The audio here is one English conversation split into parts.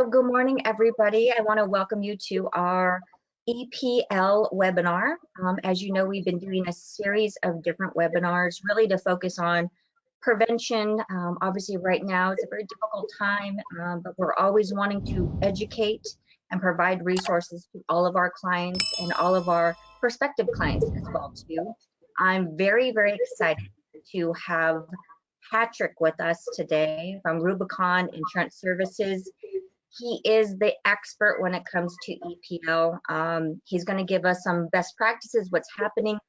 So good morning, everybody. I want to welcome you to our EPL webinar. As you know, we've been doing a series of different webinars really to focus on prevention. Obviously, right now it's a very difficult time, but we're always wanting to educate and provide resources to all of our clients and all of our prospective clients as well, too. I'm very, very excited to have Patrick with us today from Rubicon Insurance Services. He is the expert when it comes to EPL. He's going to give us some best practices, what's happening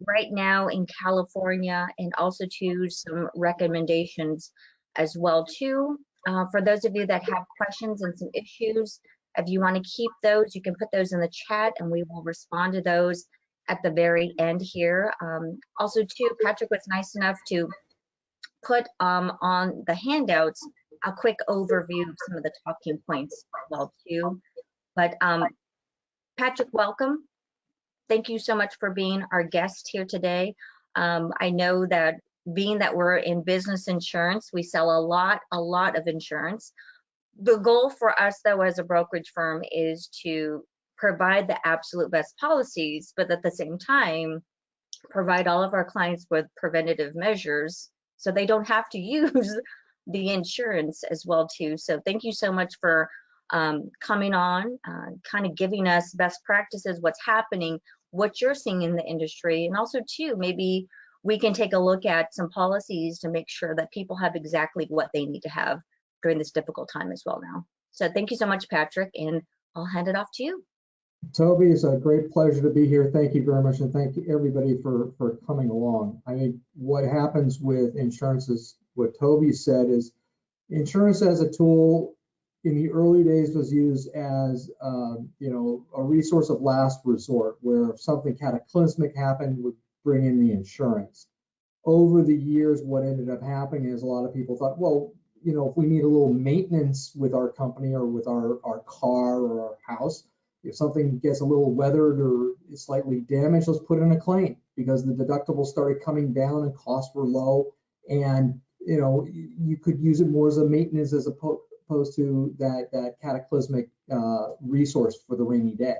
right now in California, and also to some recommendations as well too. For those of you that have questions and some issues, if you want to keep those, you can put those in the chat and we will respond to those at the very end here. Also too, Patrick was nice enough to put on the handouts a quick overview of some of the talking points as well too. But Patrick, welcome. Thank you so much for being our guest here today. I know that being that we're in business insurance, we sell a lot of insurance. The goal for us though as a brokerage firm is to provide the absolute best policies, but at the same time, provide all of our clients with preventative measures so they don't have to use the insurance as well too. So thank you so much for coming on, kind of giving us best practices, what's happening, what you're seeing in the industry, and also too, maybe we can take a look at some policies to make sure that people have exactly what they need to have during this difficult time as well now. So thank you so much, Patrick, and I'll hand it off to you. Toby, it's a great pleasure to be here. Thank you very much, and thank you everybody for coming along. I think what happens with insurance is what Toby said is insurance as a tool in the early days was used as a resource of last resort, where if something cataclysmic happened, would bring in the insurance. Over the years, what ended up happening is a lot of people thought, well, if we need a little maintenance with our company or with our car or our house, if something gets a little weathered or is slightly damaged, let's put in a claim, because the deductibles started coming down and costs were low, and you could use it more as a maintenance as opposed to that cataclysmic resource for the rainy day.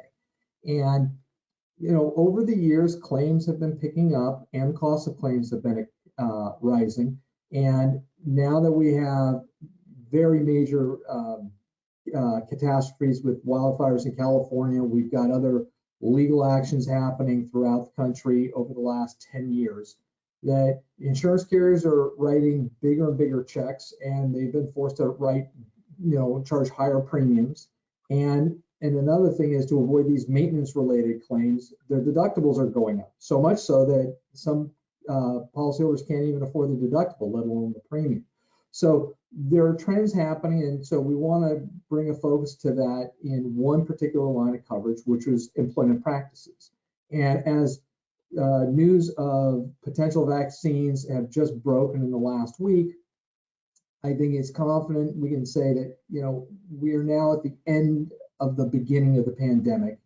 And over the years, claims have been picking up and costs of claims have been rising. And now that we have very major catastrophes with wildfires in California, we've got other legal actions happening throughout the country over the last 10 years, that insurance carriers are writing bigger and bigger checks, and they've been forced to charge higher premiums. And another thing is, to avoid these maintenance related claims, their deductibles are going up, so much so that some policyholders can't even afford the deductible, let alone the premium. So there are trends happening, and so we want to bring a focus to that in one particular line of coverage, which was employment practices. And as news of potential vaccines have just broken in the last week, I think it's confident we can say that we are now at the end of the beginning of the pandemic,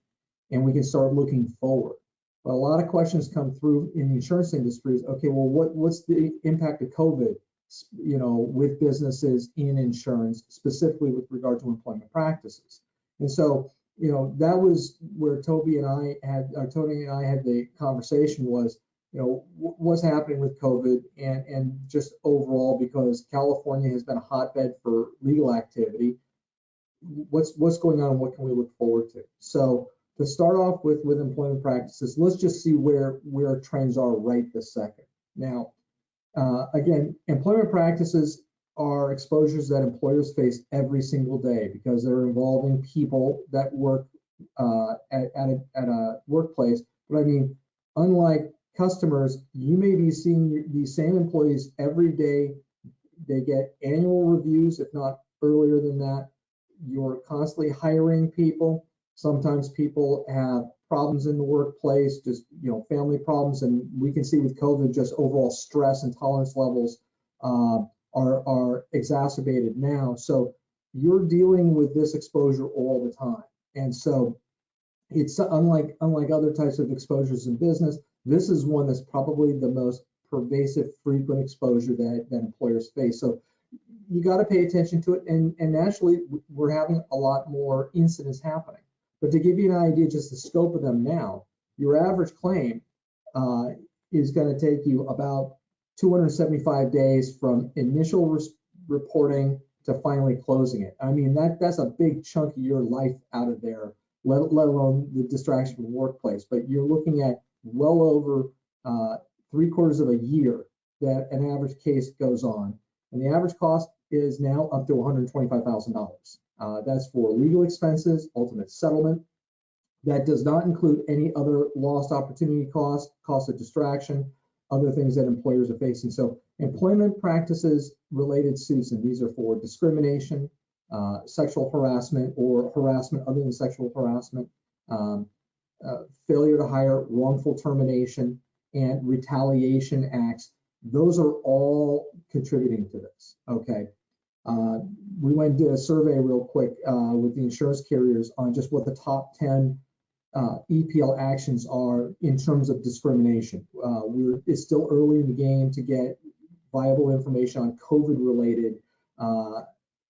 and we can start looking forward. But a lot of questions come through in the insurance industry is, okay, well, what's the impact of COVID, with businesses in insurance, specifically with regard to employment practices? And so, that was where Toni and I had the conversation was, what's happening with COVID and just overall, because California has been a hotbed for legal activity. What's going on and what can we look forward to? So to start off with employment practices, let's just see where trends are right this second. Now, again, employment practices are exposures that employers face every single day because they're involving people that work at a workplace. But I mean, unlike customers, you may be seeing these same employees every day. They get annual reviews, if not earlier than that. You're constantly hiring people. Sometimes people have problems in the workplace, just family problems, and we can see with COVID just overall stress and tolerance levels are exacerbated now. So you're dealing with this exposure all the time, and so it's unlike other types of exposures in business. This is one that's probably the most pervasive, frequent exposure that employers face. So you got to pay attention to it. And naturally, we're having a lot more incidents happening. But to give you an idea, just the scope of them now, your average claim is going to take you about 275 days from initial reporting to finally closing it. I mean, that's a big chunk of your life out of there, let alone the distraction from the workplace. But you're looking at well over 3/4 of a year that an average case goes on. And the average cost is now up to $125,000. That's for legal expenses, ultimate settlement. That does not include any other lost opportunity cost, cost of distraction, other things that employers are facing. So employment practices related suits, and these are for discrimination, sexual harassment or harassment other than sexual harassment, failure to hire, wrongful termination, and retaliation acts. Those are all contributing to this, okay? We went and did a survey real quick with the insurance carriers on just what the top 10 EPL actions are in terms of discrimination. It's still early in the game to get viable information on COVID-related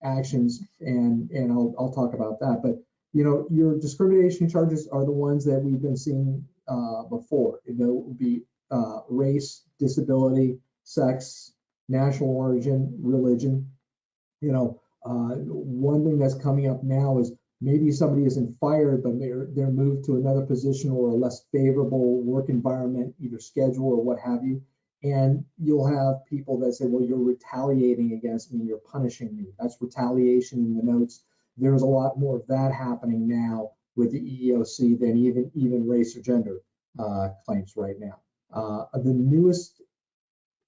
actions, and I'll talk about that. But you know, your discrimination charges are the ones that we've been seeing before. It would be race, disability, sex, national origin, religion. You know, one thing that's coming up now is maybe somebody isn't fired, but they're moved to another position or a less favorable work environment, either schedule or what have you. And you'll have people that say, well, you're retaliating against me, you're punishing me. That's retaliation in the notes. There's a lot more of that happening now with the EEOC than even race or gender claims right now. The newest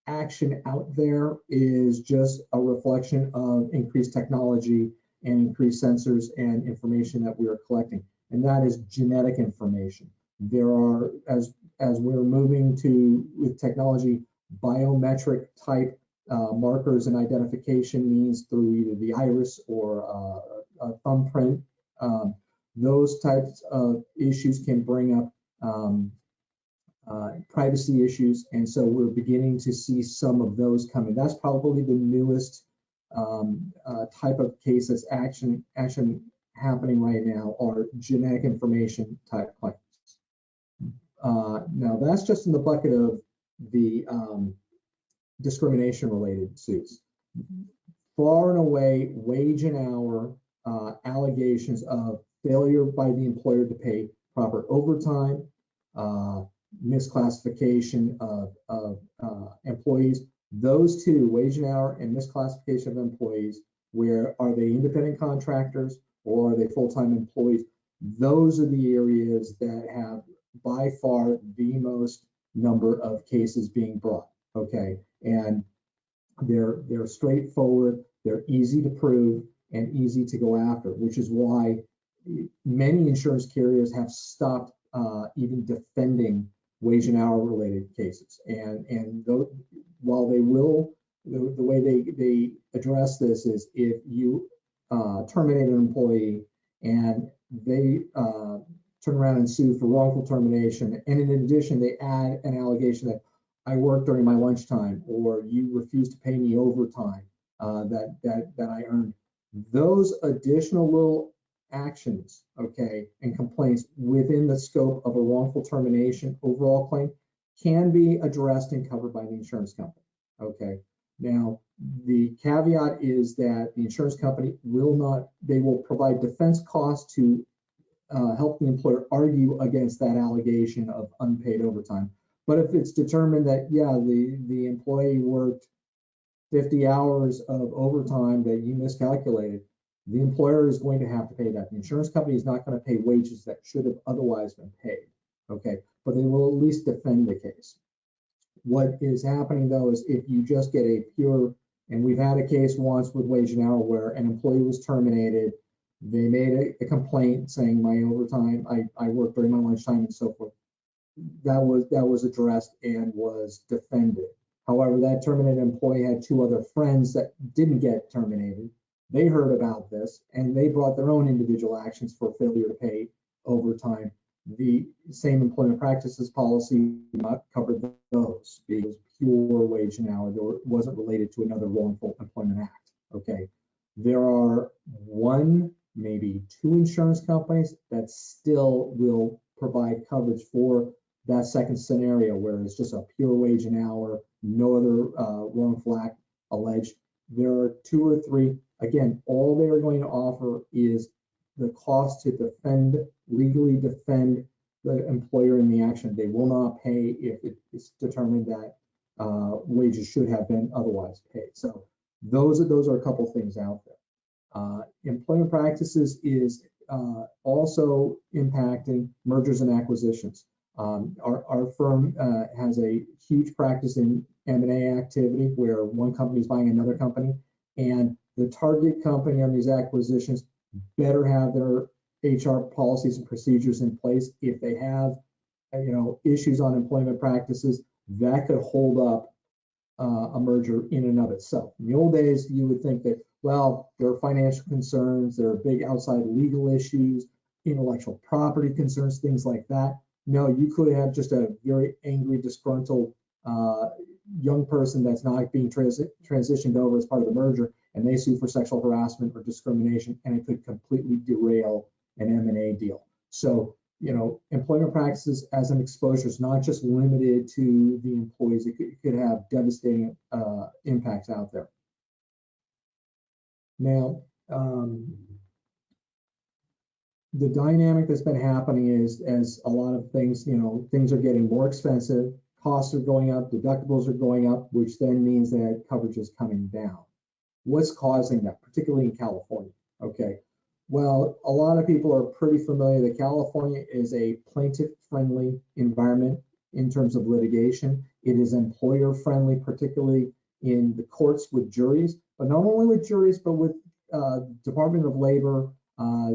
action out there is just a reflection of increased technology and increased sensors and information that we are collecting, and that is genetic information. There are, as we're moving to with technology, biometric type markers and identification means through either the iris or a thumbprint. Those types of issues can bring up privacy issues, and so we're beginning to see some of those coming. That's probably the newest type of case that's action happening right now, are genetic information type claims. Now that's just in the bucket of the discrimination related suits. Far and away, wage and hour allegations of failure by the employer to pay proper overtime, misclassification of employees. Those two, wage and hour and misclassification of employees, where are they independent contractors or are they full-time employees? Those are the areas that have by far the most number of cases being brought, okay? And they're straightforward, they're easy to prove and easy to go after, which is why many insurance carriers have stopped even defending wage and hour related cases. And while they will, the way they address this is if you terminate an employee and they turn around and sue for wrongful termination, and in addition they add an allegation that I worked during my lunchtime or you refused to pay me overtime that I earned, those additional little actions, okay, and complaints within the scope of a wrongful termination overall claim can be addressed and covered by the insurance company, okay? Now, the caveat is that the insurance company will not, they will provide defense costs to help the employer argue against that allegation of unpaid overtime. But if it's determined that, yeah, the employee worked 50 hours of overtime that you miscalculated, the employer is going to have to pay that. The insurance company is not going to pay wages that should have otherwise been paid, okay? But they will at least defend the case. What is happening though is if you just get a pure, and we've had a case once with wage and hour where an employee was terminated, they made a complaint saying my overtime, I worked during my lunchtime and so forth. That was addressed and was defended. However, that terminated employee had two other friends that didn't get terminated. They heard about this and they brought their own individual actions for failure to pay overtime. The same employment practices policy not covered those because pure wage and hour wasn't related to another wrongful employment act. Okay, there are one, maybe two insurance companies that still will provide coverage for that second scenario where it's just a pure wage an hour, no other wrongful act alleged. There are two or three. Again, all they are going to offer is the cost to legally defend the employer in the action. They will not pay if it's determined that wages should have been otherwise paid. So those are a couple things out there. Employment practices is also impacting mergers and acquisitions. Our firm has a huge practice in M&A activity where one company is buying another company, and the target company on these acquisitions better have their HR policies and procedures in place. If they have, issues on employment practices, that could hold up a merger in and of itself. In the old days, you would think that, well, there are financial concerns, there are big outside legal issues, intellectual property concerns, things like that. No, you could have just a very angry, disgruntled young person that's not being transitioned over as part of the merger, and they sue for sexual harassment or discrimination, and it could completely derail an M&A deal. So, employment practices as an exposure is not just limited to the employees. It could have devastating impacts out there. Now, the dynamic that's been happening is, as a lot of things, things are getting more expensive, costs are going up, deductibles are going up, which then means that coverage is coming down. What's causing that, particularly in California? Okay, well, a lot of people are pretty familiar that California is a plaintiff-friendly environment in terms of litigation. It is employer-friendly, particularly in the courts with juries, but not only with juries, but with Department of Labor,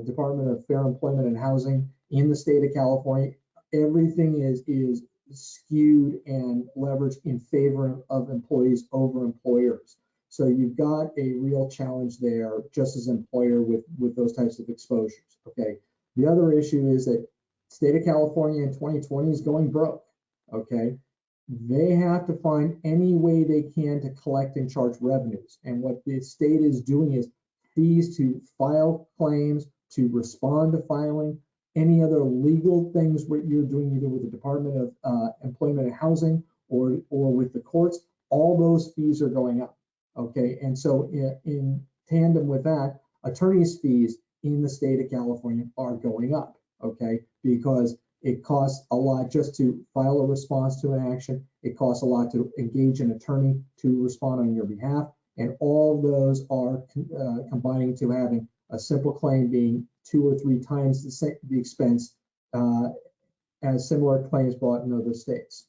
Department of Fair Employment and Housing in the state of California. Everything is skewed and leveraged in favor of employees over employers. So you've got a real challenge there, just as employer with those types of exposures. Okay. The other issue is that state of California in 2020 is going broke. Okay. They have to find any way they can to collect and charge revenues. And what the state is doing is fees to file claims, to respond to filing, any other legal things what you're doing either with the Department of Employment and Housing or with the courts, all those fees are going up. Okay, and so in tandem with that, attorney's fees in the state of California are going up. Okay, because it costs a lot just to file a response to an action. It costs a lot to engage an attorney to respond on your behalf. And all those are combining to having a simple claim being 2 or 3 times the expense as similar claims brought in other states.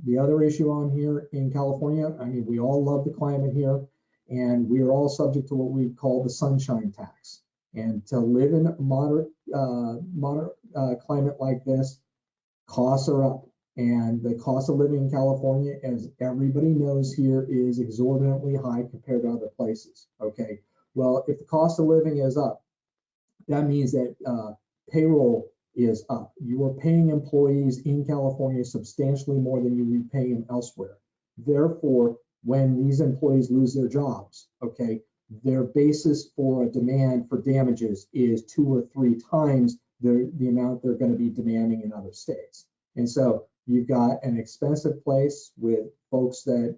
The other issue on here in California, I mean, we all love the climate here, and we are all subject to what we call the sunshine tax. And to live in a moderate climate like this, costs are up. And the cost of living in California, as everybody knows here, is exorbitantly high compared to other places. Okay, well, if the cost of living is up, that means that payroll is up. You are paying employees in California substantially more than you would pay them elsewhere. Therefore, when these employees lose their jobs, okay, their basis for a demand for damages is 2 or 3 times the amount they're going to be demanding in other states. And so you've got an expensive place with folks that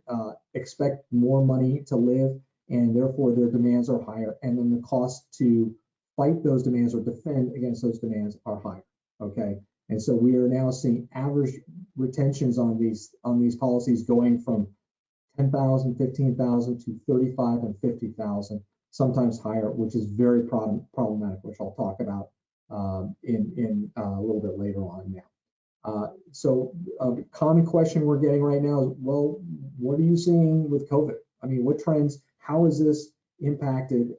expect more money to live, and therefore their demands are higher. And then the cost to fight those demands or defend against those demands are higher. Okay, and so we are now seeing average retentions on these policies going from 10,000, 15,000 to 35 and 50,000, sometimes higher, which is very problematic, which I'll talk about in a little bit later on now. So a common question we're getting right now is, well, what are you seeing with COVID? I mean, what trends, how has this impacted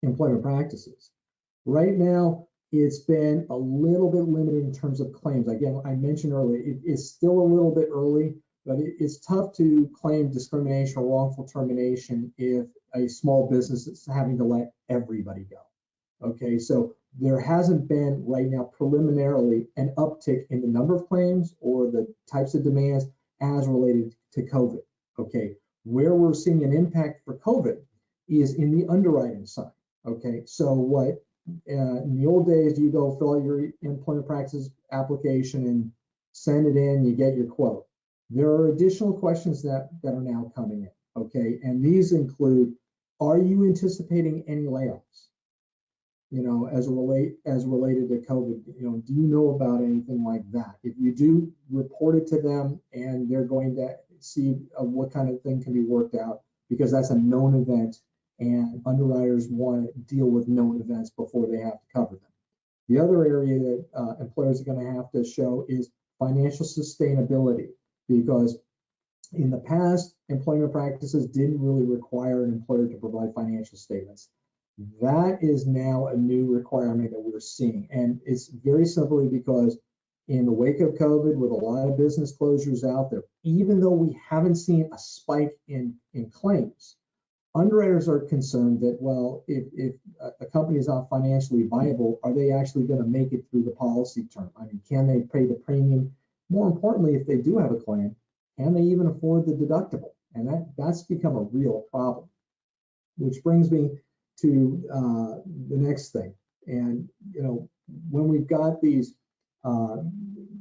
employment practices? Right now, it's been a little bit limited in terms of claims. Again, I mentioned earlier, it is still a little bit early, but it's tough to claim discrimination or wrongful termination if a small business is having to let everybody go. Okay, so there hasn't been right now preliminarily an uptick in the number of claims or the types of demands as related to COVID. Okay, Where we're seeing an impact for COVID is in the underwriting side. Okay, so what in the old days, you go fill out your employment practices application and send it in, you get your quote. There are additional questions that are now coming in. Okay, and these include, are you anticipating any layoffs? You know, as related to COVID, you know, do you know about anything like that? If you do, report it to them, and they're going to see what kind of thing can be worked out, because that's a known event, and underwriters want to deal with known events before they have to cover them. The other area that employers are going to have to show is financial sustainability, because in the past, employment practices didn't really require an employer to provide financial statements. That is now a new requirement that we're seeing, and it's very simply because in the wake of COVID, with a lot of business closures out there, even though we haven't seen a spike in claims, underwriters are concerned that, well, if a company is not financially viable, are they actually going to make it through the policy term? I mean, can they pay the premium? More importantly, if they do have a claim, can they even afford the deductible? And that's become a real problem, which brings me to the next thing. And, you know, when we've got these,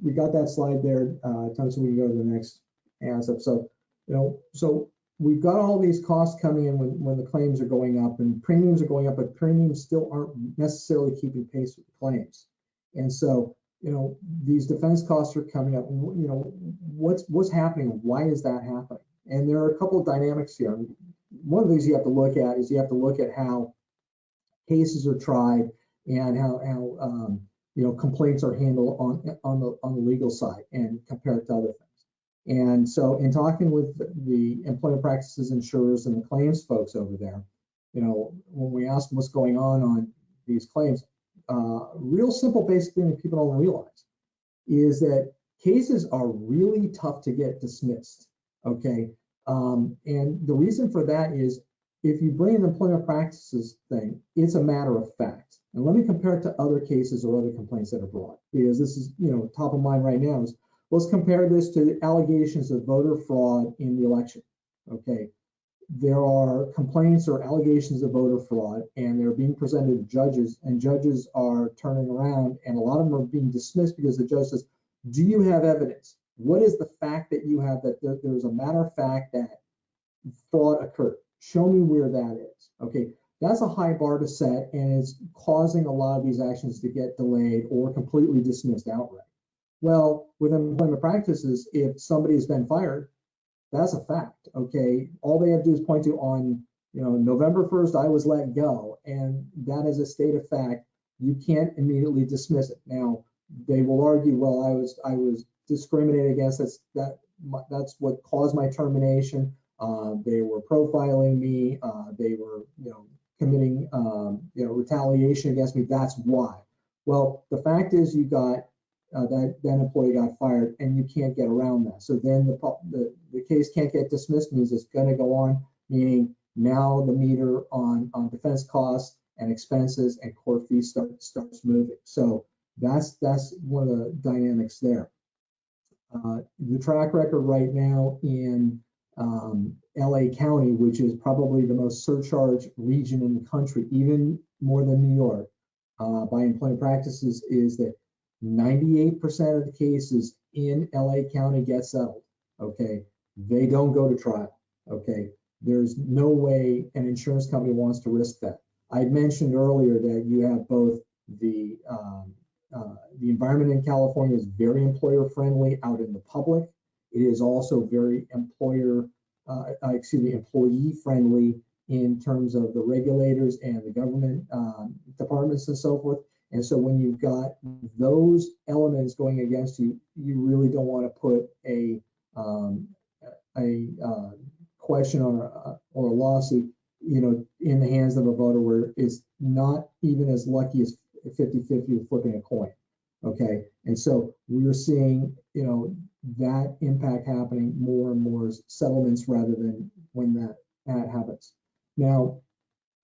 we got that slide there, Toni, so we can go to the next answer. So, you know, so we've got all these costs coming in when the claims are going up and premiums are going up, but premiums still aren't necessarily keeping pace with the claims. And so, you know, these defense costs are coming up. You know, what's happening? Why is that happening? And there are a couple of dynamics here. One of the things you have to look at is you have to look at how cases are tried and how you know, complaints are handled on the legal side, and compare it to other things. And so, in talking with the employment practices insurers and the claims folks over there, you know, when we ask them what's going on these claims, real simple basic thing that people don't realize is that cases are really tough to get dismissed. Okay. And the reason for that is, if you bring an employment practices thing, it's a matter of fact. And let me compare it to other cases or other complaints that are brought, because this is, you know, top of mind right now. Is, let's compare this to the allegations of voter fraud in the election. Okay. There are complaints or allegations of voter fraud, and they're being presented to judges, and judges are turning around, and a lot of them are being dismissed because the judge says, do you have evidence? What is the fact that you have that there's a matter of fact that fraud occurred? Show me where that is. Okay, that's a high bar to set, and it's causing a lot of these actions to get delayed or completely dismissed outright. Well, with employment practices, if somebody has been fired, that's a fact. Okay, all they have to do is point to, on, you know, November 1st, I was let go, and that is a state of fact. You can't immediately dismiss it. Now, they will argue, well, I was discriminated against. That's what caused my termination. They were profiling me. They were, you know, committing, you know, retaliation against me. That's why. Well, the fact is, you got that employee got fired, and you can't get around that. So then the case can't get dismissed, means it's going to go on, meaning now the meter on defense costs and expenses and court fees starts moving. So that's one of the dynamics there. The track record right now in LA County, which is probably the most surcharged region in the country, even more than New York, by employment practices, is that 98% of the cases in LA County get settled. Okay, they don't go to trial. Okay, there's no way an insurance company wants to risk that. I mentioned earlier that you have both the environment in California is very employer friendly out in the public. It is also very employee friendly in terms of the regulators and the government departments and so forth. And so when you've got those elements going against you, you really don't want to put a question or a lawsuit, you know, in the hands of a voter where it's not even as lucky as 50-50 with flipping a coin. Okay, and so we're seeing, you know, that impact happening more and more as settlements rather than when that happens. Now,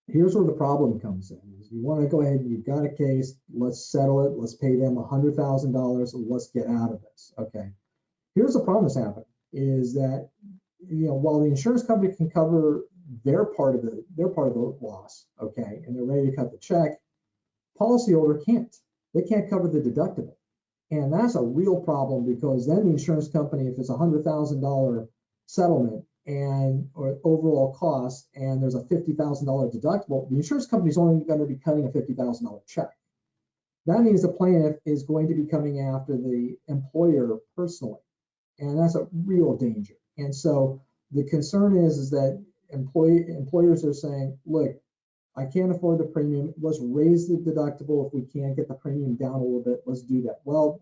here's where the problem comes in. Is you want to go ahead, you've got a case, let's settle it, let's pay them $100,000, let's get out of this. Okay, here's the problem that's happening, is that while the insurance company can cover their part of the loss, okay, and they're ready to cut the check, policyholder can't. They can't cover the deductible. And that's a real problem, because then the insurance company, if it's a $100,000 settlement or overall cost, and there's a $50,000 deductible, the insurance company is only going to be cutting a $50,000 check. That means the plaintiff is going to be coming after the employer personally, and that's a real danger. And so the concern is that employers are saying, look, I can't afford the premium. Let's raise the deductible. If we can't get the premium down a little bit, let's do that. Well,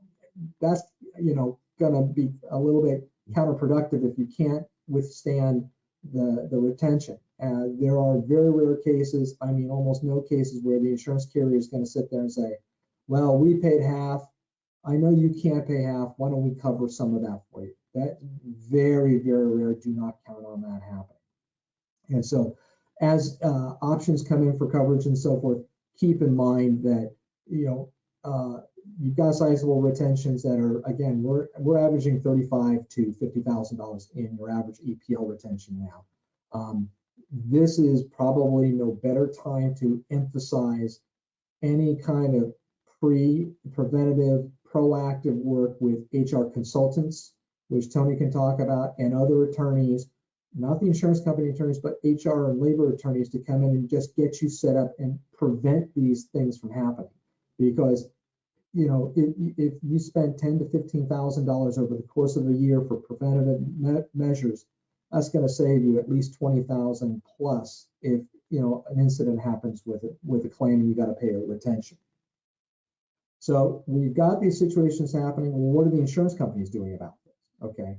that's going to be a little bit counterproductive if you can't withstand the retention. There are very rare cases, I mean almost no cases, where the insurance carrier is going to sit there and say, well, we paid half. I know you can't pay half. Why don't we cover some of that for you? That very, very rare. Do not count on that happening. And so as options come in for coverage and so forth, keep in mind that, you've got sizable retentions that are, again, we're averaging $35,000 to $50,000 in your average EPL retention now. This is probably no better time to emphasize any kind of preventative, proactive work with HR consultants, which Toni can talk about, and other attorneys, not the insurance company attorneys, but HR and labor attorneys, to come in and just get you set up and prevent these things from happening. Because if you spend $10,000 to $15,000 over the course of a year for preventative measures, that's going to save you at least $20,000 plus if an incident happens with a claim and you got to pay a retention. So we've got these situations happening. Well, what are the insurance companies doing about this? Okay,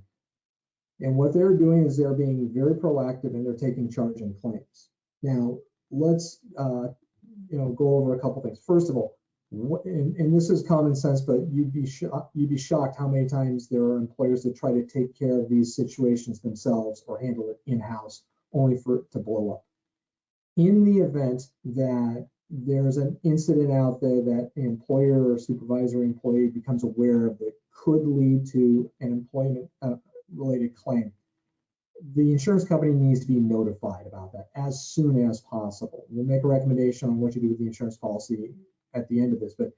and what they're doing is they're being very proactive, and they're taking charge in claims. Now let's go over a couple things. First of all, and this is common sense, but you'd be shocked how many times there are employers that try to take care of these situations themselves or handle it in-house, only for it to blow up. In the event that there's an incident out there that an employer or supervisory employee becomes aware of that could lead to an employment related claim, the insurance company needs to be notified about that as soon as possible. We'll make a recommendation on what you do with the insurance policy at the end of this, but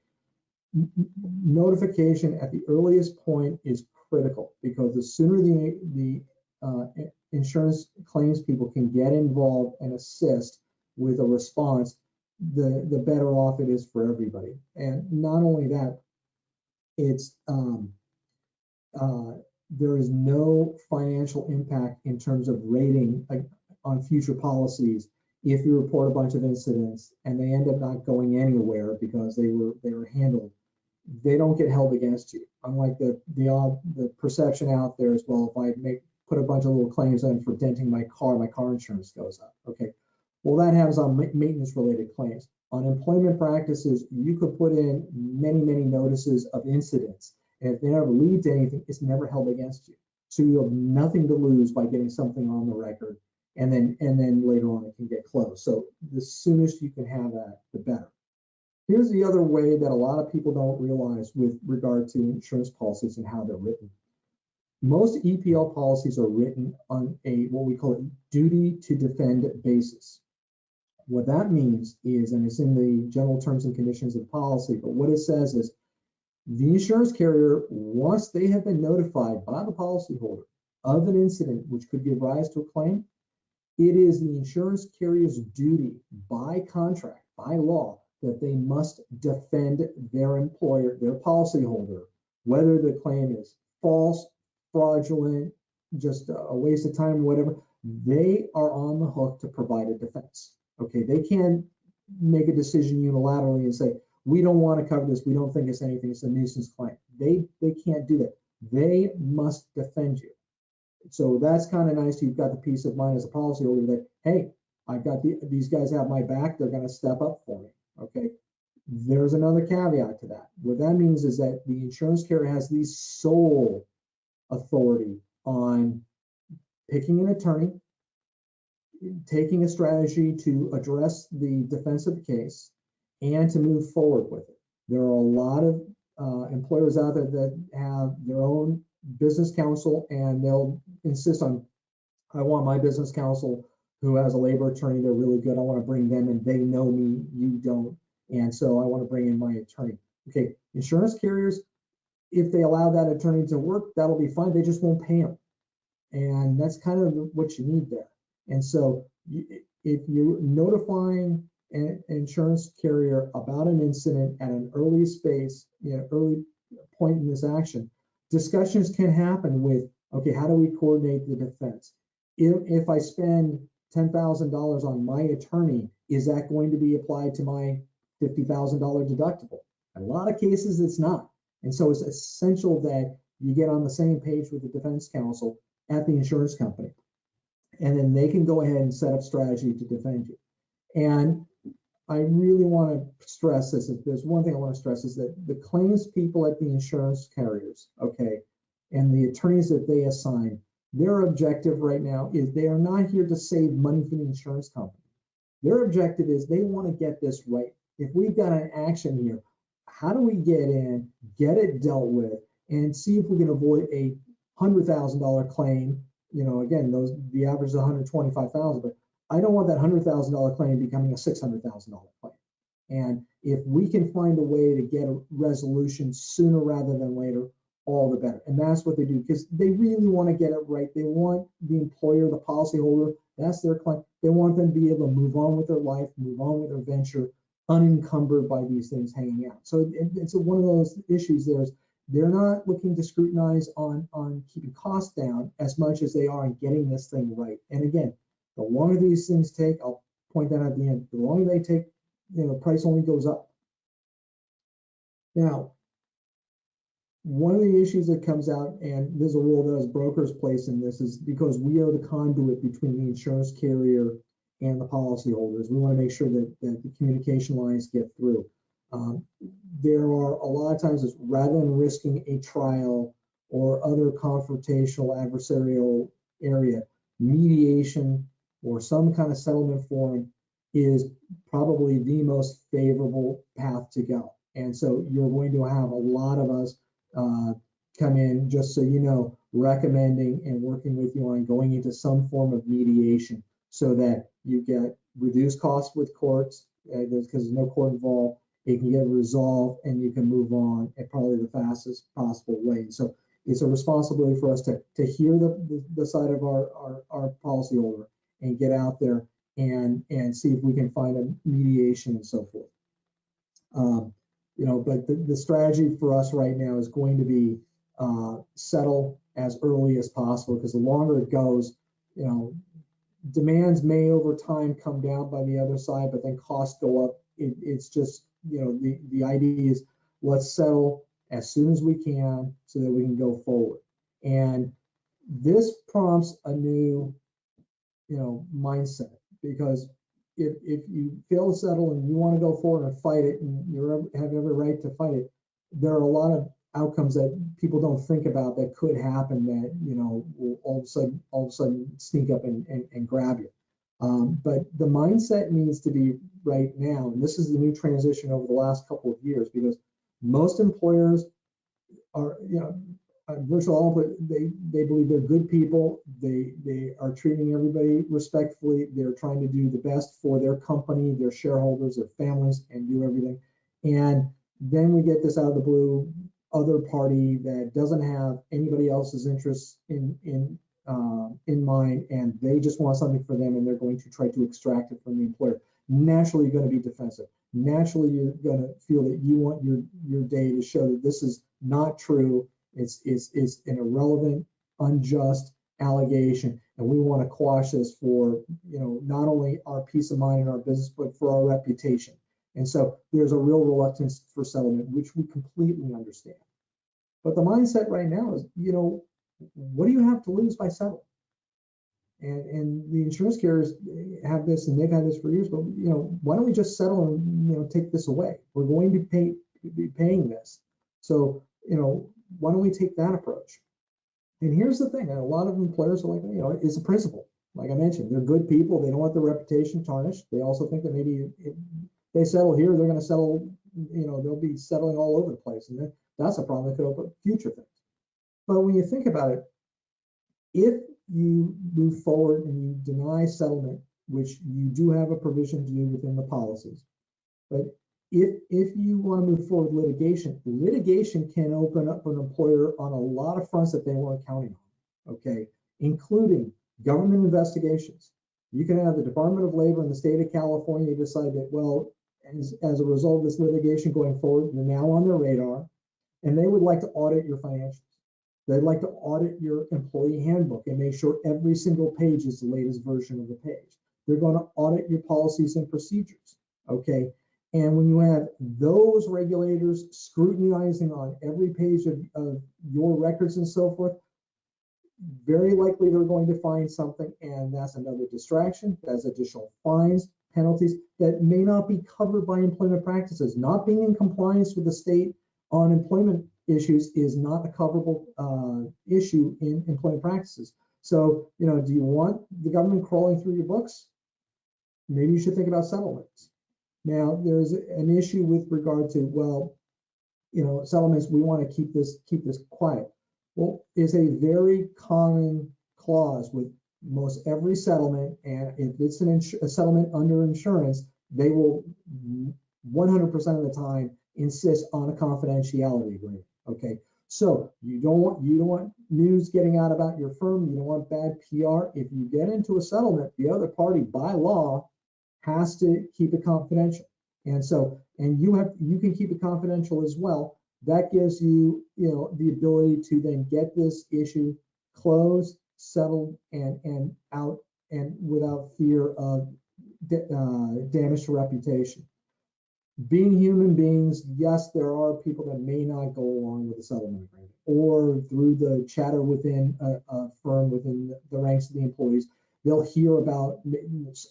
notification at the earliest point is critical, because the sooner the insurance claims people can get involved and assist with a response, the better off it is for everybody. And not only that, it's there is no financial impact in terms of rating on future policies if you report a bunch of incidents and they end up not going anywhere because they were handled. They don't get held against you. Unlike the perception out there as well, if I put a bunch of little claims in for denting my car insurance goes up. Okay, well, that happens on maintenance related claims. On employment practices, you could put in many notices of incidents, and if they never lead to anything, it's never held against you. So you have nothing to lose by getting something on the record, and then later on it can get closed. So the soonest you can have that, the better. Here's the other way that a lot of people don't realize with regard to insurance policies and how they're written. Most EPL policies are written on what we call a duty to defend basis. What that means is, and it's in the general terms and conditions of the policy, but what it says is the insurance carrier, once they have been notified by the policyholder of an incident which could give rise to a claim, it is the insurance carrier's duty by contract, by law, that they must defend their employer, their policyholder, whether the claim is false, fraudulent, just a waste of time, whatever. They are on the hook to provide a defense. Okay, they can't make a decision unilaterally and say, we don't want to cover this, we don't think it's anything, it's a nuisance claim. They can't do that. They must defend you. So that's kind of nice. You've got the peace of mind as a policyholder that, hey, I've got these guys have my back, they're going to step up for me. Okay, there's another caveat to that. What that means is that the insurance carrier has the sole authority on picking an attorney, taking a strategy to address the defense of the case, and to move forward with it. There are a lot of employers out there that have their own business counsel, and they'll insist on I want my business counsel who has a labor attorney, they're really good. I want to bring them in. They know me, you don't. And so I want to bring in my attorney. Okay, insurance carriers, if they allow that attorney to work, that'll be fine. They just won't pay them. And that's kind of what you need there. And so if you're notifying an insurance carrier about an incident at an early space, early point in this action, discussions can happen with, okay, how do we coordinate the defense? If I spend $10,000 on my attorney, is that going to be applied to my $50,000 deductible? In a lot of cases, it's not. And so it's essential that you get on the same page with the defense counsel at the insurance company. And then they can go ahead and set up strategy to defend you. And I really want to stress this. If there's one thing I want to stress is that the claims people at the insurance carriers, okay, and the attorneys that they assign, their objective right now is they are not here to save money for the insurance company. Their objective is they want to get this right. If we've got an action here, how do we get in, get it dealt with, and see if we can avoid a $100,000 claim? Again, the average is $125,000, but I don't want that $100,000 claim becoming a $600,000 claim. And if we can find a way to get a resolution sooner rather than later, all the better. And that's what they do, because they really want to get it right. They want the employer, the policyholder, that's their client. They want them to be able to move on with their life, move on with their venture, unencumbered by these things hanging out. So it's one of those issues. They're not looking to scrutinize on keeping costs down as much as they are on getting this thing right. And again, the longer these things take, I'll point that out at the end, the longer they take, price only goes up. Now, one of the issues that comes out, and there's a role that as brokers place in this, is because we are the conduit between the insurance carrier and the policyholders. We want to make sure that the communication lines get through. There are a lot of times, rather than risking a trial or other confrontational adversarial area, mediation or some kind of settlement forum is probably the most favorable path to go. And so you're going to have a lot of us come in, just so you know, recommending and working with you on going into some form of mediation so that you get reduced costs with courts, because there's no court involved. It can get resolved and you can move on at probably the fastest possible way. And so it's a responsibility for us to hear the side of our policyholder and get out there and see if we can find a mediation and so forth. But the strategy for us right now is going to be settle as early as possible, because the longer it goes, demands may over time come down by the other side, but then costs go up. It's just, the idea is let's settle as soon as we can so that we can go forward. And this prompts a new, mindset, because if you fail to settle and you want to go forward and fight it, and you have every right to fight it, there are a lot of outcomes that people don't think about that could happen that will all of a sudden sneak up and grab you. But the mindset needs to be right now, and this is the new transition over the last couple of years, because most employers are, virtually all, they believe they're good people. They are treating everybody respectfully. They're trying to do the best for their company, their shareholders, their families, and do everything. And then we get this out of the blue other party that doesn't have anybody else's interests in mind, and they just want something for them, and they're going to try to extract it from the employer. Naturally, you're going to be defensive. Naturally, you're going to feel that you want your day to show that this is not true. It's an irrelevant, unjust allegation, and we want to quash this for not only our peace of mind and our business, but for our reputation. And so there's a real reluctance for settlement, which we completely understand. But the mindset right now is, what do you have to lose by settling? And the insurance carriers have this, and they've had this for years. But why don't we just settle and take this away? We're going to be paying this, so why don't we take that approach? And here's the thing: a lot of employers are like, it's a principle. Like I mentioned, they're good people. They don't want their reputation tarnished. They also think that maybe if they settle here, they're going to settle. They'll be settling all over the place, and that's a problem that could open up future things. But when you think about it, if you move forward and you deny settlement, which you do have a provision to do within the policies, but if you want to move forward with litigation can open up an employer on a lot of fronts that they weren't counting on, okay, including government investigations. You can have the Department of Labor in the state of California decide that, well, as a result of this litigation going forward, you're now on their radar, and they would like to audit your financials. They'd like to audit your employee handbook and make sure every single page is the latest version of the page. They're going to audit your policies and procedures, okay? And when you have those regulators scrutinizing on every page of your records and so forth, very likely they're going to find something, and that's another distraction. That's additional fines, penalties that may not be covered by employment practices. Not being in compliance with the state on employment issues is not a coverable issue in employment practices. So, do you want the government crawling through your books? Maybe you should think about settlements. Now, there's an issue with regard to, well, settlements, we want to keep this quiet. Well, it's a very common clause with most every settlement, and if it's a settlement under insurance, they will 100% of the time insist on a confidentiality agreement. Okay, so you don't want news getting out about your firm. You don't want bad PR. If you get into a settlement, the other party by law has to keep it confidential, and you can keep it confidential as well. That gives you the ability to then get this issue closed, settled, and out, and without fear of damage to reputation. Being human beings, yes, there are people that may not go along with the settlement agreement, or through the chatter within a firm, within the ranks of the employees, they'll hear about,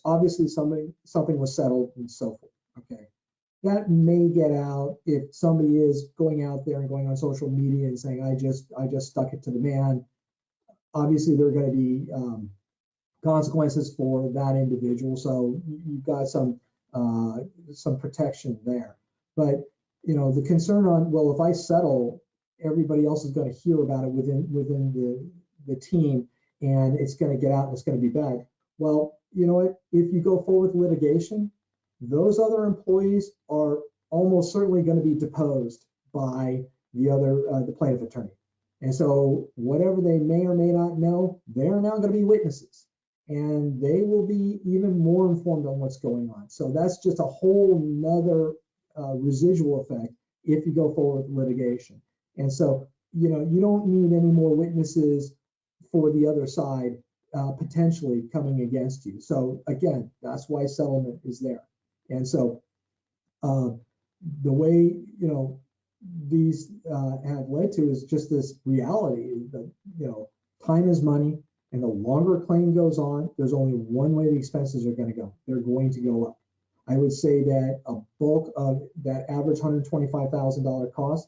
obviously something was settled and so forth. Okay, that may get out if somebody is going out there and going on social media and saying, I just stuck it to the man. Obviously, there are going to be consequences for that individual. So you've got some protection there. But the concern on, well, if I settle, everybody else is going to hear about it within the team, and it's going to get out and it's going to be bad. Well, you know what? If you go forward with litigation, those other employees are almost certainly going to be deposed by the plaintiff attorney. And so whatever they may or may not know, they're now going to be witnesses, and they will be even more informed on what's going on. So that's just a whole nother residual effect if you go forward with litigation. And so, you don't need any more witnesses for the other side potentially coming against you. So again, that's why settlement is there. And so the way, these have led to is just this reality that, time is money, and the longer a claim goes on, there's only one way the expenses are going to go. They're going to go up. I would say that a bulk of that average $125,000 cost,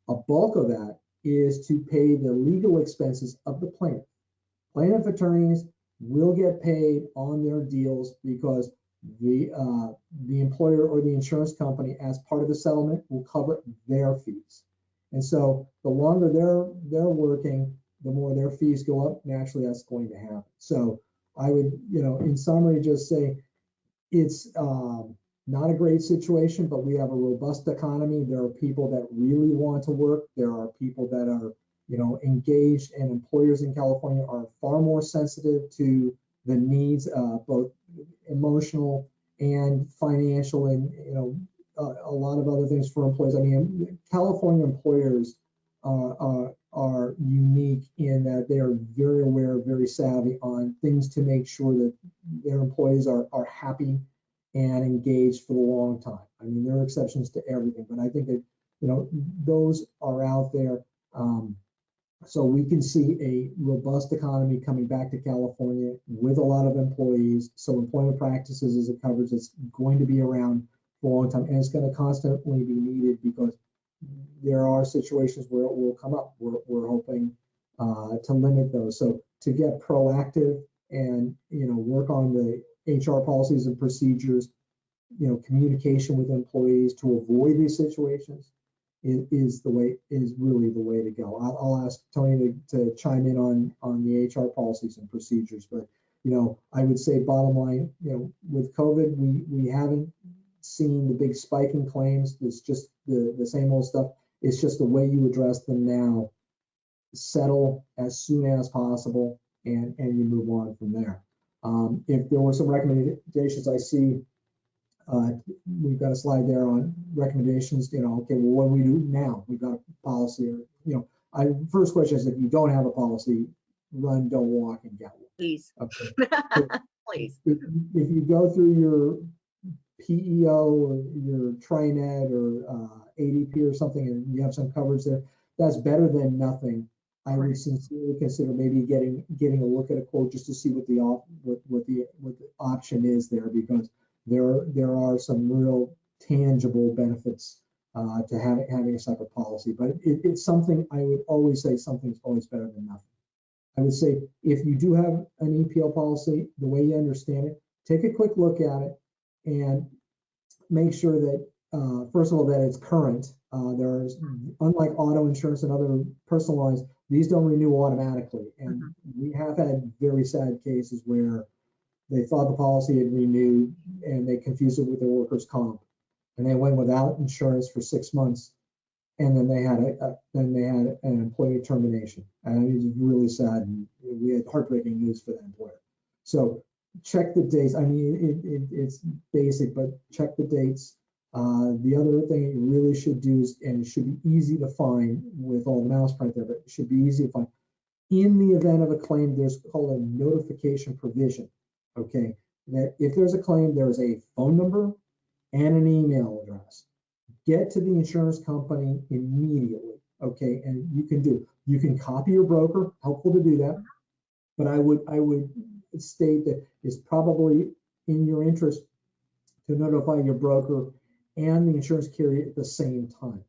a bulk of that is to pay the legal expenses of the plaintiff. Plaintiff attorneys will get paid on their deals because the employer or the insurance company, as part of the settlement, will cover their fees. And so the longer they're working, the more their fees go up. Naturally, that's going to happen. So I would, in summary, just say it's not a great situation, but we have a robust economy. There are people that really want to work. There are people that are, engaged, and employers in California are far more sensitive to the needs, both emotional and financial, and a lot of other things for employees. I mean, California employers are unique in that they are very aware, very savvy on things to make sure that their employees are happy and engaged for the long time. I mean, there are exceptions to everything, but I think that those are out there. So we can see a robust economy coming back to California with a lot of employees. So employment practices is a coverage that's going to be around for a long time, and it's going to constantly be needed because there are situations where it will come up. We're hoping to limit those. So to get proactive and work on the HR policies and procedures, communication with employees to avoid these situations. is really the way to go. I'll ask Toni to chime in on the HR policies and procedures, but I would say bottom line, with COVID, we haven't seen the big spike in claims. It's just the same old stuff. It's just the way you address them now. Settle as soon as possible, and you move on from there. If there were some recommendations, I see we've got a slide there on recommendations. Okay, well, what do we do now? We've got a policy. First question is, if you don't have a policy, run, don't walk, and get one. Please. Okay. Please. If you go through your PEO or your TriNet or ADP or something, and you have some coverage there, that's better than nothing. I would sincerely consider maybe getting a look at a quote just to see what the option is there, because there are some real tangible benefits to having a separate policy. But it's something I would always say something's always better than nothing. I would say if you do have an EPL policy, the way you understand it, take a quick look at it and make sure that first of all that it's current. There's, unlike auto insurance and other personal lines, these don't renew automatically, and we have had very sad cases where they thought the policy had renewed and they confused it with their workers' comp, and they went without insurance for 6 months, and then they had an employee termination, and it was really sad. And we had heartbreaking news for that employer. So check the dates. I mean, it's basic, but check the dates. The other thing you really should do is, and it should be easy to find with all the mouse print there, but it should be easy to find. In the event of a claim, there's called a notification provision. Okay, that if there's a claim, there's a phone number and an email address. Get to the insurance company immediately. Okay, and you can copy your broker. Helpful to do that, but I would state that it's probably in your interest to notify your broker and the insurance carrier at the same time.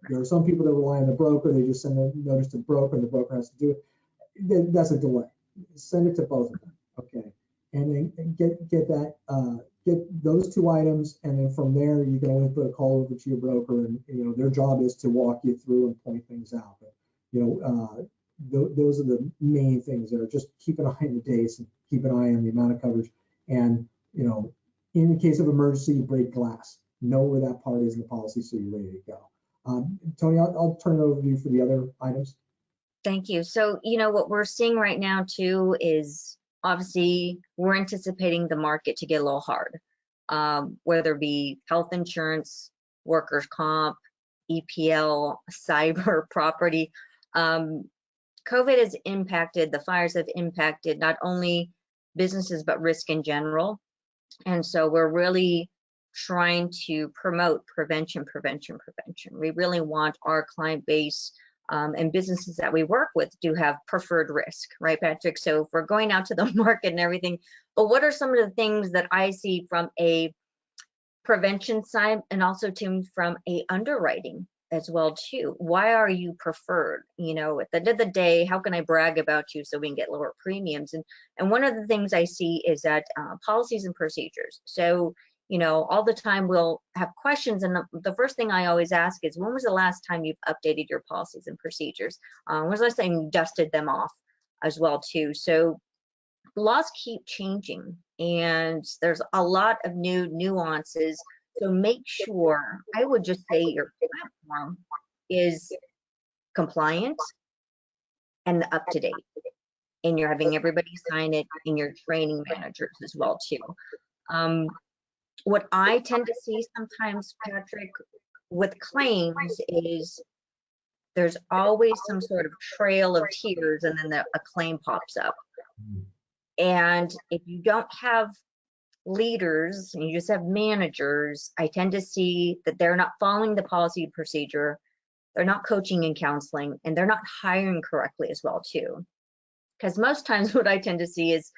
There are some people that rely on the broker. They just send a notice to the broker, and the broker has to do it. That's a delay. Send it to both of them, okay? And then get those two items, and then from there you can always put a call over to your broker, and their job is to walk you through and point things out. But those are the main things there. Just keep an eye on the dates and keep an eye on the amount of coverage. And in the case of emergency, you break glass. Know where that part is in the policy so you're ready to go. Toni, I'll turn it over to you for the other items. Thank you. So, what we're seeing right now too is obviously we're anticipating the market to get a little hard, whether it be health insurance, workers' comp, EPL, cyber, property. COVID has impacted, the fires have impacted not only businesses, but risk in general. And so we're really trying to promote prevention. We really want our client base and businesses that we work with to have preferred risk, right, Patrick? So if we're going out to the market and everything, but what are some of the things that I see from a prevention side and also from a underwriting as well too? Why are you preferred? At the end of the day, how can I brag about you so we can get lower premiums? And one of the things I see is that policies and procedures. So all the time we'll have questions, and the first thing I always ask is, when was the last time you've updated your policies and procedures? When was the last time you dusted them off as well too? So laws keep changing, and there's a lot of new nuances. So make sure, I would just say, your platform is compliant and up to date, and you're having everybody sign it, and your training managers as well too. What I tend to see sometimes, Patrick, with claims is there's always some sort of trail of tears, and then a claim pops up. And if you don't have leaders and you just have managers, I tend to see that they're not following the policy procedure, they're not coaching and counseling, and they're not hiring correctly as well too. Because most times what I tend to see is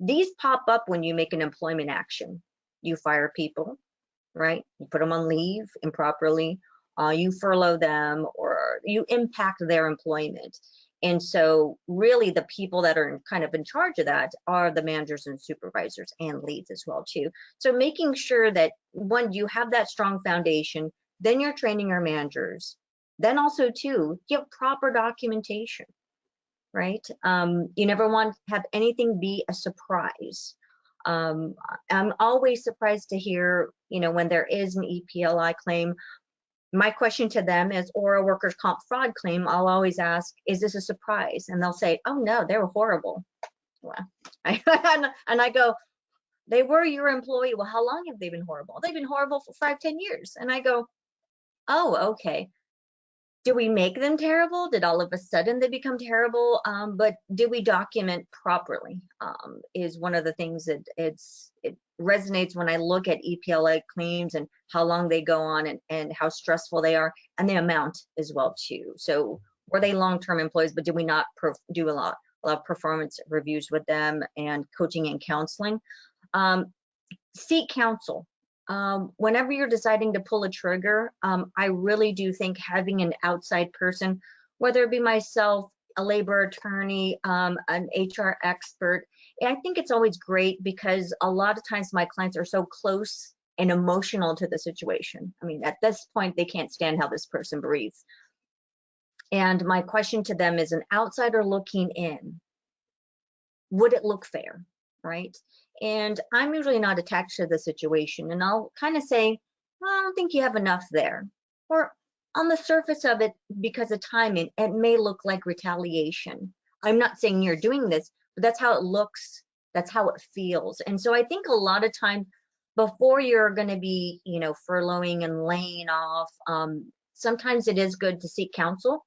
these pop up when you make an employment action. You fire people, right? You put them on leave improperly, you furlough them, or you impact their employment. And so really the people that are kind of in charge of that are the managers and supervisors and leads as well too. So making sure that, one, you have that strong foundation, then you're training your managers, Then also too, you have proper documentation, right? You never want to have anything be a surprise. I'm always surprised to hear, when there is an EPLI claim, my question to them is, or a workers' comp fraud claim, I'll always ask, is this a surprise? And they'll say, oh no, they were horrible. Well, and I go, they were your employee. Well, how long have they been horrible? They've been horrible for 5-10 years. And I go, oh, okay. Do we make them terrible? Did all of a sudden they become terrible? But do we document properly? Is one of the things that it resonates when I look at EPLA claims and how long they go on and how stressful they are, and the amount as well too. So were they long-term employees, but did we not do a lot of performance reviews with them and coaching and counseling? Seek counsel. Whenever you're deciding to pull a trigger, I really do think having an outside person, whether it be myself, a labor attorney, an HR expert, I think it's always great because a lot of times my clients are so close and emotional to the situation. I mean, at this point, they can't stand how this person breathes. And my question to them is, an outsider looking in, would it look fair, right? And I'm usually not attached to the situation, and I'll kind of say, well, I don't think you have enough there. Or on the surface of it, because of timing, it may look like retaliation. I'm not saying you're doing this, but that's how it looks, that's how it feels. And so I think a lot of times before you're going to be, furloughing and laying off, sometimes it is good to seek counsel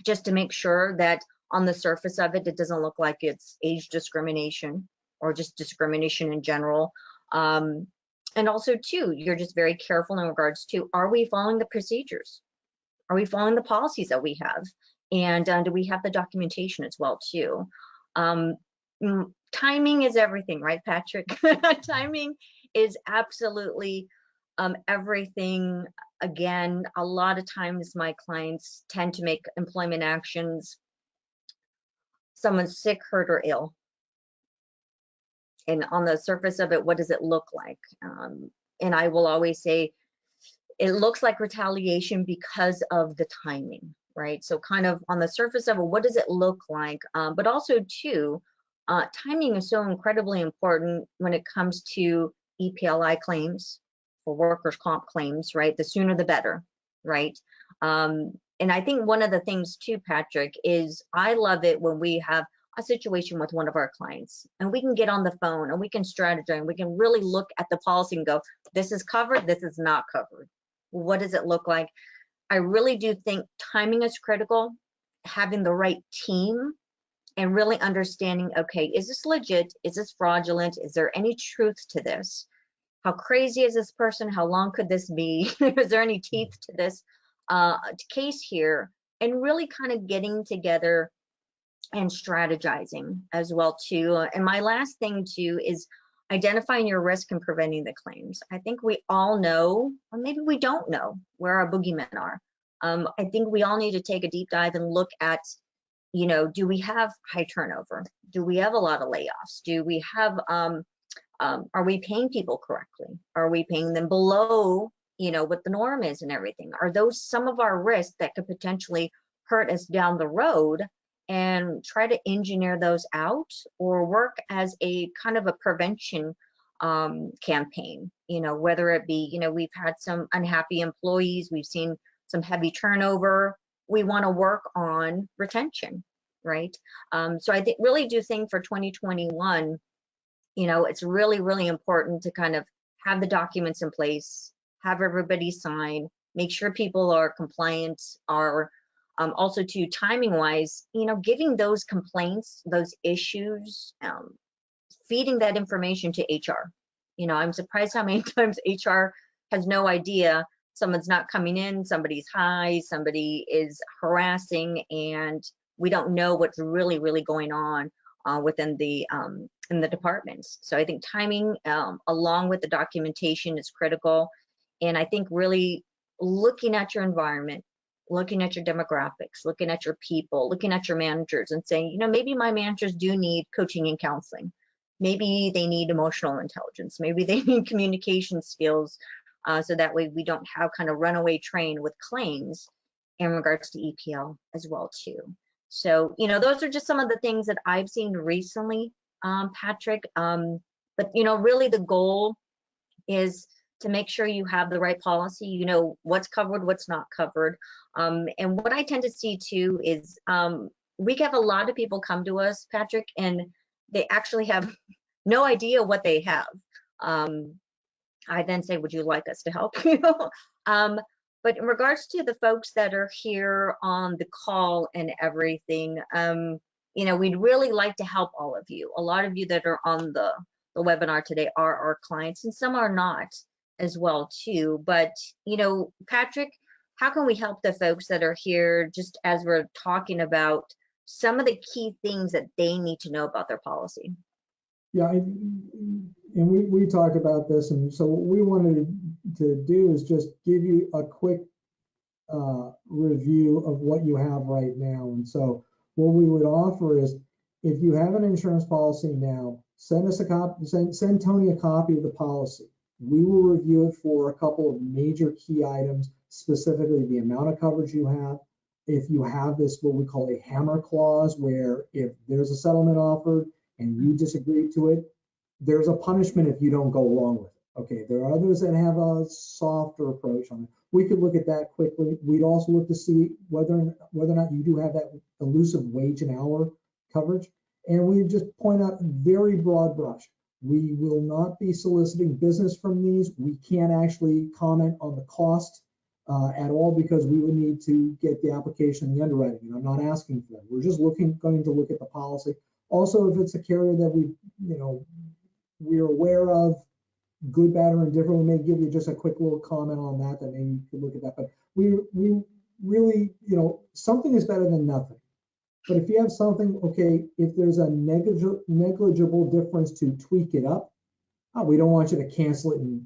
just to make sure that on the surface of it, it doesn't look like it's age discrimination or just discrimination in general. And also too, you're just very careful in regards to, are we following the procedures? Are we following the policies that we have? And do we have the documentation as well too? Timing is everything, right, Patrick? Timing is absolutely everything. Again, a lot of times my clients tend to make employment actions. Someone's sick, hurt, or ill. And on the surface of it, what does it look like? And I will always say, it looks like retaliation because of the timing, right? So kind of on the surface of it, what does it look like? But also too, timing is so incredibly important when it comes to EPLI claims or workers' comp claims, right? The sooner the better, right? And I think one of the things too, Patrick, is I love it when we have a situation with one of our clients and we can get on the phone and we can strategize and we can really look at the policy and go, this is covered, this is not covered. What does it look like? I really do think timing is critical, having the right team and really understanding, okay, is this legit? Is this fraudulent? Is there any truth to this? How crazy is this person? How long could this be? Is there any teeth to this case here? And really kind of getting together and strategizing as well too. And my last thing too is identifying your risk and preventing the claims. I think we all know, or maybe we don't know, where our boogeymen are. I think we all need to take a deep dive and look at, do we have high turnover? Do we have a lot of layoffs? Do we have, are we paying people correctly? Are we paying them below, what the norm is and everything? Are those some of our risks that could potentially hurt us down the road? And try to engineer those out or work as a kind of a prevention campaign, whether it be, we've had some unhappy employees, we've seen some heavy turnover, we want to work on retention, right? So I really do think for 2021, it's really, really important to kind of have the documents in place, have everybody sign, make sure people are compliant, are also to timing wise, giving those complaints, those issues, feeding that information to HR. I'm surprised how many times HR has no idea someone's not coming in, somebody's high, somebody is harassing, and we don't know what's really, really going on within the in the departments. So I think timing along with the documentation is critical. And I think really looking at your environment, looking at your demographics, looking at your people, looking at your managers and saying, maybe my managers do need coaching and counseling. Maybe they need emotional intelligence. Maybe they need communication skills so that way we don't have kind of runaway train with claims. in regards to EPL as well too. So, those are just some of the things that I've seen recently, Patrick. But, really the goal is to make sure you have the right policy, what's covered, what's not covered. And what I tend to see too is we have a lot of people come to us, Patrick, and they actually have no idea what they have. I then say, would you like us to help you? But in regards to the folks that are here on the call and everything, we'd really like to help all of you. A lot of you that are on the webinar today are our clients, and some are not as well too. But, Patrick, how can we help the folks that are here, just as we're talking about some of the key things that they need to know about their policy? Yeah, and we talked about this, and so what we wanted to do is just give you a quick review of what you have right now. And so what we would offer is, if you have an insurance policy now, send us a copy, send Toni a copy of the policy. We will review it for a couple of major key items, specifically the amount of coverage you have. If you have this, what we call a hammer clause, where if there's a settlement offered and you disagree to it, there's a punishment if you don't go along with it. Okay, there are others that have a softer approach on it. We could look at that quickly. We'd also look to see whether or not you do have that elusive wage and hour coverage. And we just point out very broad brush. We will not be soliciting business from these. We can't actually comment on the cost at all, because we would need to get the application and the underwriting. And I'm not asking for that. We're just going to look at the policy. Also, if it's a carrier that we're aware of, good, bad, or indifferent, we may give you just a quick little comment on that maybe you could look at that. But we really, something is better than nothing. But if you have something, okay, if there's a negligible difference to tweak it up, we don't want you to cancel it and,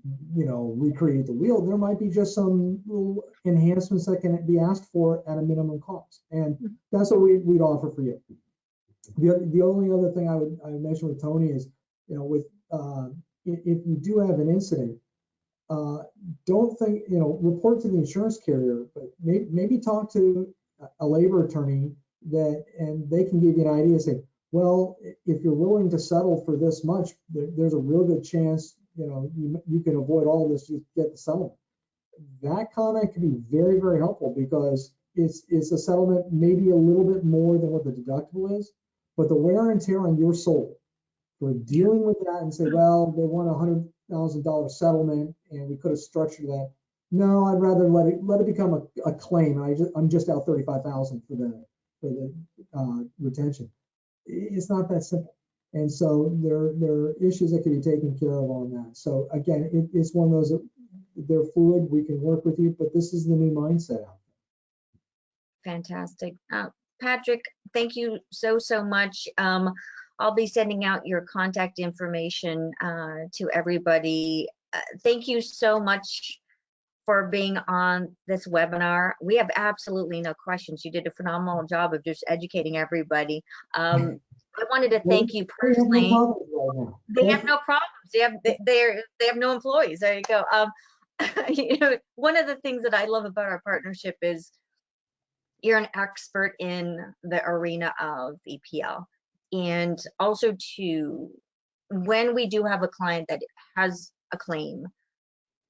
recreate the wheel. There might be just some little enhancements that can be asked for at a minimum cost. And that's what we'd offer for you. The only other thing I would mention with Toni is, if you do have an incident, don't think, report to the insurance carrier, but maybe talk to a labor attorney and they can give you an idea, say, well, if you're willing to settle for this much, there's a real good chance, you can avoid all this, you get the settlement. That comment can be very, very helpful, because it's a settlement maybe a little bit more than what the deductible is, but the wear and tear on your soul for dealing with that and say, well, they want a $100,000 settlement and we could have structured that. No, I'd rather let it become a claim. I'm just out $35,000 for the retention. It's not that simple. And so there are issues that can be taken care of on that. So again, it's one of those that they're fluid. We can work with you, but this is the new mindset out there. Fantastic. Patrick, thank you so much. I'll be sending out your contact information to everybody. Thank you so much for being on this webinar. We have absolutely no questions. You did a phenomenal job of just educating everybody. I wanted to thank you personally. They have no problems. They have no employees. There you go. One of the things that I love about our partnership is you're an expert in the arena of EPL. And also when we do have a client that has a claim,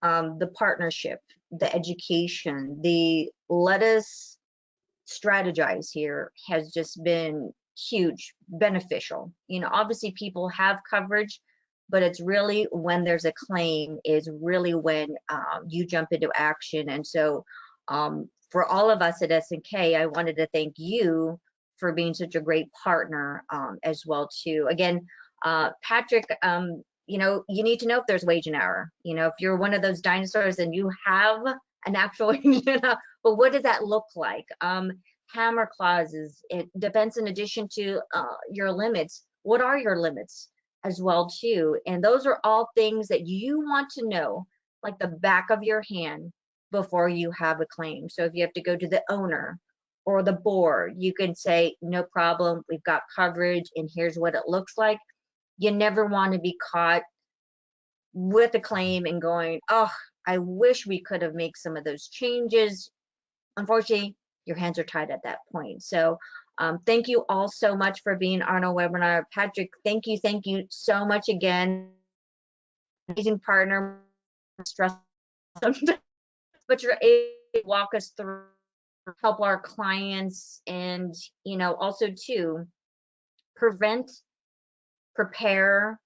the partnership, the education, the let us strategize here has just been huge, beneficial. Obviously people have coverage, but it's really when there's a claim is really when you jump into action. And so for all of us at S&K, I wanted to thank you for being such a great partner as well too. Again, Patrick, you need to know if there's wage and hour. If you're one of those dinosaurs and you have an actual, but what does that look like? Hammer clauses, it depends in addition to your limits. What are your limits as well too? And those are all things that you want to know, like the back of your hand, before you have a claim. So if you have to go to the owner or the board, you can say, no problem, we've got coverage and here's what it looks like. You never want to be caught with a claim and going, oh, I wish we could have made some of those changes. Unfortunately, your hands are tied at that point. So thank you all so much for being on our webinar. Patrick, thank you so much again. Amazing partner, but you're able to walk us through, help our clients, and also to prevent, prepare,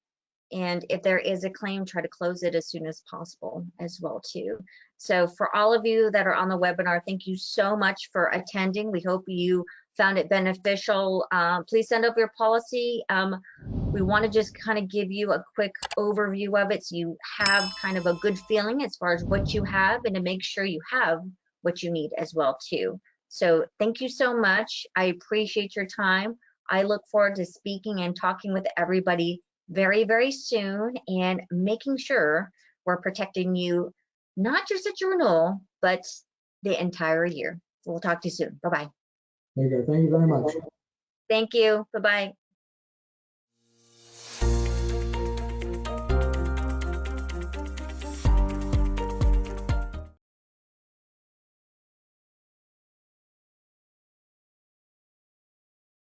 and if there is a claim, try to close it as soon as possible as well too. So for all of you that are on the webinar, thank you so much for attending. We hope you found it beneficial. Please send over your policy. We want to just kind of give you a quick overview of it so you have kind of a good feeling as far as what you have, and to make sure you have what you need as well too. So thank you so much. I appreciate your time. I look forward to speaking and talking with everybody very, very soon, and making sure we're protecting you, not just at your renewal, but the entire year. We'll talk to you soon. Bye-bye. There you go. Thank you very much. Thank you. Bye-bye.